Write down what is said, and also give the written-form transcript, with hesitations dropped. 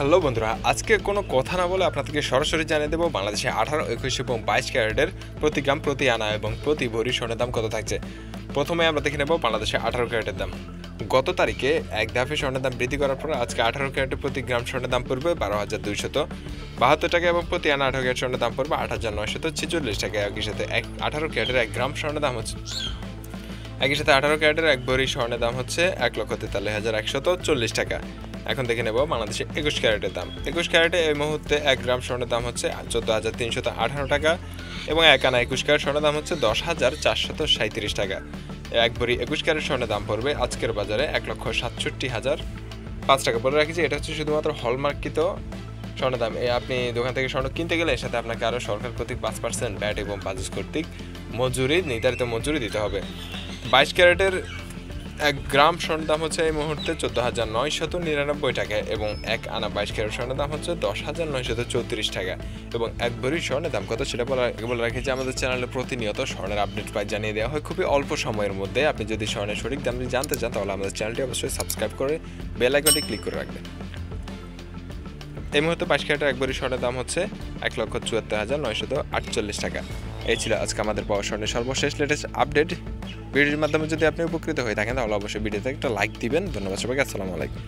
Hello বন্ধুরা, আজকে কোনো কথা না বলে আপনাদেরকে সরাসরি জানিয়ে দেবো বাংলাদেশে 18, 21 এবং 22 ক্যারেটের প্রতি গ্রাম, প্রতি আনা এবং প্রতি ভরি স্বর্ণের দাম কত থাকছে। প্রথমে আমরা দেখে নেব বাংলাদেশে 18 ক্যারেটের দাম। গত তারিখে এক ধাপে স্বর্ণের দাম বৃদ্ধি করার পর আজকে 18 ক্যারেটের প্রতি গ্রাম স্বর্ণের দাম পড়বে 12,272 টাকা এবং প্রতি আনা 18 ক্যারেট স্বর্ণের দাম পড়বে 8,946 টাকা। একই সাথে 18 ক্যারেটের 1 গ্রাম স্বর্ণের দাম হচ্ছে 18 ক্যারেটের 1 ভরি স্বর্ণের দাম হচ্ছে 1,43,140 টাকা। এখন দেখে নেব বাংলাদেশে 21 ক্যারেটের দাম। 21 ক্যারেটে এই মুহূর্তে 1 গ্রাম স্বর্ণের দাম হচ্ছে 14,318 টাকা এবং 1 আনা 21 ক্যারেট স্বর্ণের দাম হচ্ছে 10,437 টাকা। 1 ভরি 21 ক্যারেট স্বর্ণের দাম পড়বে আজকের বাজারে 1,67,005 টাকা। বলে রাখি যে এটা হচ্ছে শুধুমাত্র হলমার্কিত স্বর্ণের দাম। আপনি দোকান থেকে স্বর্ণ কিনতে গেলে এর সাথে আপনাকে আরও সরকার কর্তৃক 5% ব্যাট এবং বাজাজ কর্তৃক নির্ধারিত মজুরি দিতে হবে। 22 ক্যারেটের 1 গ্রাম স্বর্ণের দাম হচ্ছে এই মুহূর্তে 14,999 টাকা এবং 1 আনা 22 ক্যারেট স্বর্ণের দাম হচ্ছে 10,934 টাকা এবং 1 ভরি স্বর্ণের দাম কত সেটা বলে রাখি যে আমাদের চ্যানেলে প্রতিনিয়ত স্বর্ণের আপডেট প্রায় জানিয়ে দেওয়া হয় খুবই অল্প সময়ের মধ্যে। আপনি যদি স্বর্ণের সঠিক দামটি জানতে চান তাহলে আমাদের চ্যানেলটি অবশ্যই সাবস্ক্রাইব করে বেল আইকনটি ক্লিক করে রাখবেন। এই মুহূর্তে 22 ক্যারেটের 1 ভরি স্বর্ণের দাম হচ্ছে 1,74,948 টাকা। এই ছিল আজকে আমাদের পাওয়া স্বর্ণের সর্বশেষ লেটেস্ট আপডেট। ভিডিওর মাধ্যমে যদি আপনি উপকৃত হয়ে থাকেন তাহলে অবশ্যই ভিডিওতে একটা লাইক দিবেন। ধন্যবাদ সবাইকে, আসসালামু আলাইকুম।